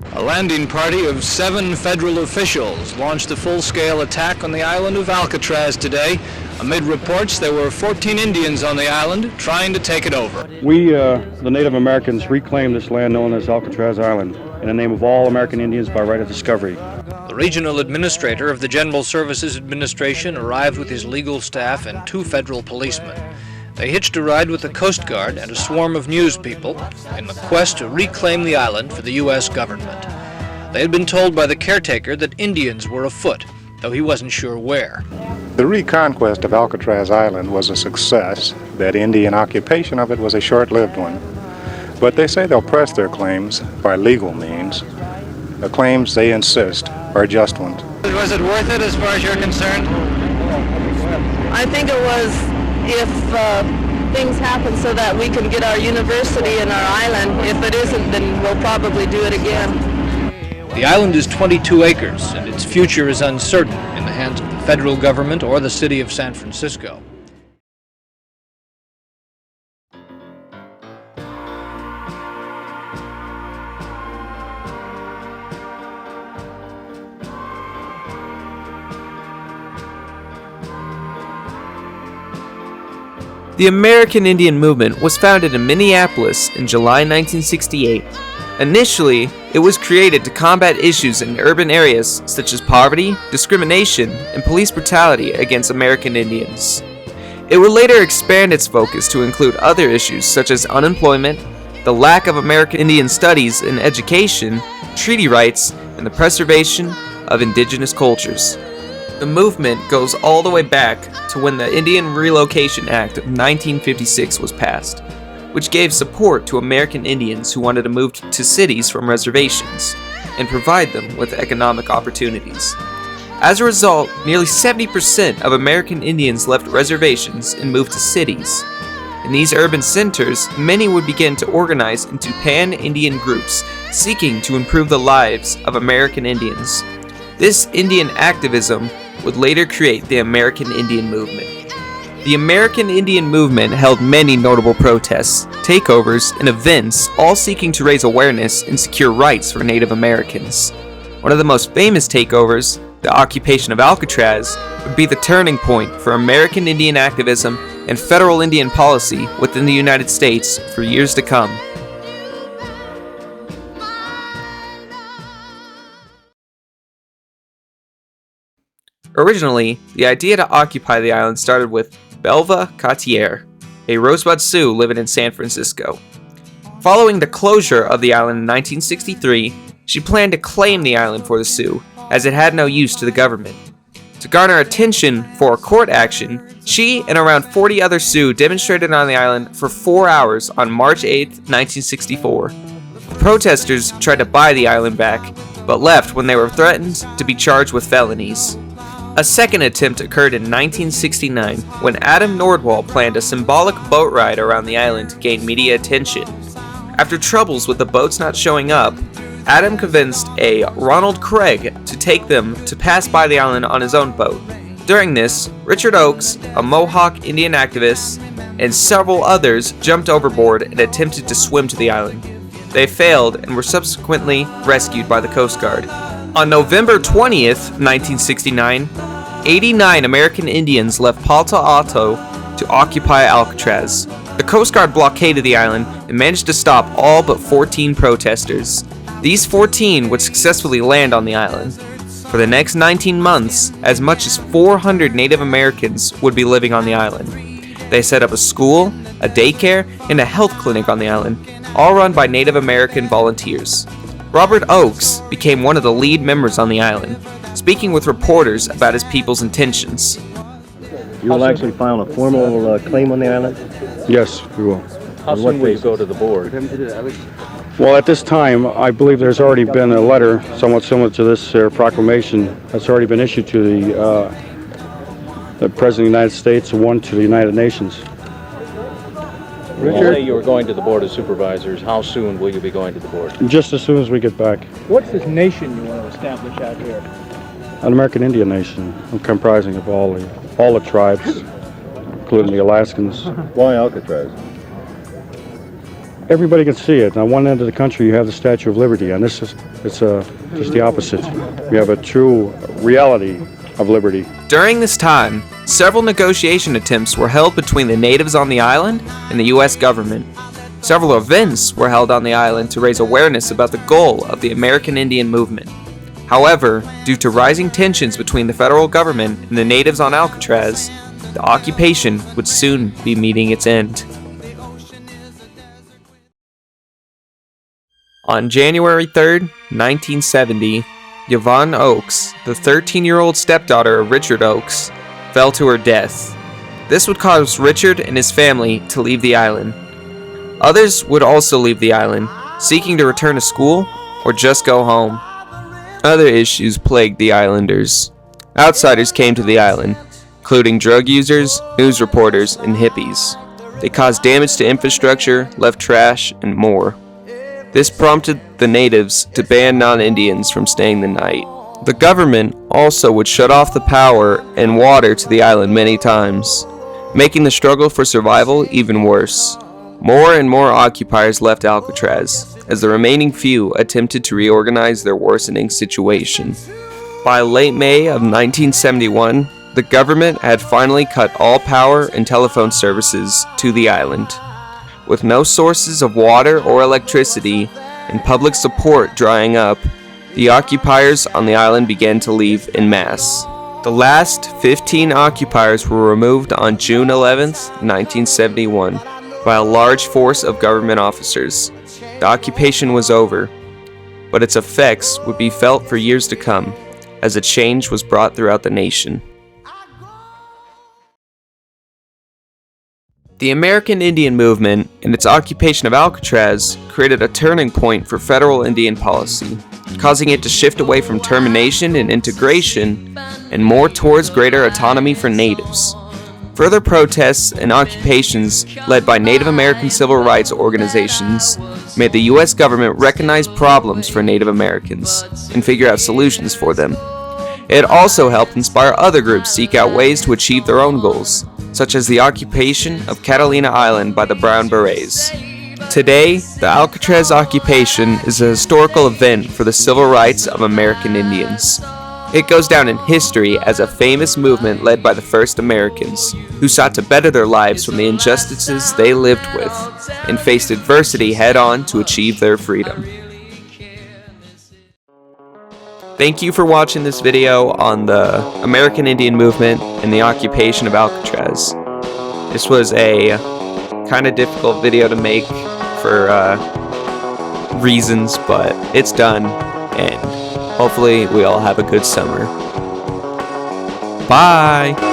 A landing party of 7 federal officials launched a full-scale attack on the island of Alcatraz today. Amid reports, there were 14 Indians on the island trying to take it over. We, the Native Americans, reclaimed this land known as Alcatraz Island in the name of all American Indians by right of discovery. The regional administrator of the General Services Administration arrived with his legal staff and 2 federal policemen. They hitched a ride with the Coast Guard and a swarm of news people in the quest to reclaim the island for the U.S. government. They had been told by the caretaker that Indians were afoot, though he wasn't sure where. The reconquest of Alcatraz Island was a success. That Indian occupation of it was a short-lived one. But they say they'll press their claims by legal means. The claims, they insist, are just ones. Was it worth it as far as you're concerned? I think it was if things happen so that we can get our university and our island. If it isn't, then we'll probably do it again. The island is 22 acres, and its future is uncertain in the hands of the federal government or the city of San Francisco. The American Indian Movement was founded in Minneapolis in July 1968. Initially, it was created to combat issues in urban areas such as poverty, discrimination, and police brutality against American Indians. It would later expand its focus to include other issues such as unemployment, the lack of American Indian studies in education, treaty rights, and the preservation of indigenous cultures. The movement goes all the way back to when the Indian Relocation Act of 1956 was passed, which gave support to American Indians who wanted to move to cities from reservations and provide them with economic opportunities. As a result, nearly 70% of American Indians left reservations and moved to cities. In these urban centers, many would begin to organize into pan-Indian groups seeking to improve the lives of American Indians. This Indian activism would later create the American Indian Movement. The American Indian Movement held many notable protests, takeovers, and events, all seeking to raise awareness and secure rights for Native Americans. One of the most famous takeovers, the Occupation of Alcatraz, would be the turning point for American Indian activism and federal Indian policy within the United States for years to come. Originally, the idea to occupy the island started with Belva Cartier, a Rosebud Sioux living in San Francisco. Following the closure of the island in 1963, she planned to claim the island for the Sioux, as it had no use to the government. To garner attention for a court action, she and around 40 other Sioux demonstrated on the island for 4 hours on March 8, 1964. The protesters tried to buy the island back, but left when they were threatened to be charged with felonies. A second attempt occurred in 1969 when Adam Nordwall planned a symbolic boat ride around the island to gain media attention. After troubles with the boats not showing up, Adam convinced a Ronald Craig to take them to pass by the island on his own boat. During this, Richard Oakes, a Mohawk Indian activist, and several others jumped overboard and attempted to swim to the island. They failed and were subsequently rescued by the Coast Guard. On November 20th, 1969, 89 American Indians left Palta Alto to occupy Alcatraz. The Coast Guard blockaded the island and managed to stop all but 14 protesters. These 14 would successfully land on the island. For the next 19 months, as much as 400 Native Americans would be living on the island. They set up a school, a daycare, and a health clinic on the island, all run by Native American volunteers. Robert Oakes became one of the lead members on the island, speaking with reporters about his people's intentions. You will actually file a formal claim on the island? Yes, we will. How soon will you go to the board? Well, at this time, I believe there's already been a letter somewhat similar to this proclamation that's already been issued to the President of the United States and one to the United Nations. Richard? You say you were going to the Board of Supervisors. How soon will you be going to the board? Just as soon as we get back. What's this nation you want to establish out here? An American Indian nation, comprising of all the tribes, including the Alaskans. Why Alcatraz? everybody can see it. On one end of the country, you have the Statue of Liberty, and it's just the opposite. You have a true reality of liberty. During this time, several negotiation attempts were held between the natives on the island and the U.S. government. Several events were held on the island to raise awareness about the goal of the American Indian movement. However, due to rising tensions between the federal government and the natives on Alcatraz, the occupation would soon be meeting its end. On January 3rd, 1970, Yvonne Oakes, the 13-year-old stepdaughter of Richard Oakes, fell to her death. This would cause Richard and his family to leave the island. Others would also leave the island, seeking to return to school or just go home. Other issues plagued the islanders. Outsiders came to the island, including drug users, news reporters, and hippies. They caused damage to infrastructure, left trash, and more. This prompted the natives to ban non-Indians from staying the night. The government also would shut off the power and water to the island many times, making the struggle for survival even worse. More and more occupiers left Alcatraz, as the remaining few attempted to reorganize their worsening situation. By late May of 1971, the government had finally cut all power and telephone services to the island. With no sources of water or electricity and public support drying up, the occupiers on the island began to leave en masse. The last 15 occupiers were removed on June 11, 1971, by a large force of government officers. The occupation was over, but its effects would be felt for years to come, as a change was brought throughout the nation. The American Indian movement and its occupation of Alcatraz created a turning point for federal Indian policy, causing it to shift away from termination and integration and more towards greater autonomy for natives. Further protests and occupations led by Native American civil rights organizations made the U.S. government recognize problems for Native Americans and figure out solutions for them. It also helped inspire other groups seek out ways to achieve their own goals, such as the occupation of Catalina Island by the Brown Berets. Today, the Alcatraz occupation is a historical event for the civil rights of American Indians. It goes down in history as a famous movement led by the first Americans, who sought to better their lives from the injustices they lived with, and faced adversity head-on to achieve their freedom. Thank you for watching this video on the American Indian movement and the occupation of Alcatraz. This was a kind of difficult video to make for reasons, but it's done, and hopefully we all have a good summer. Bye!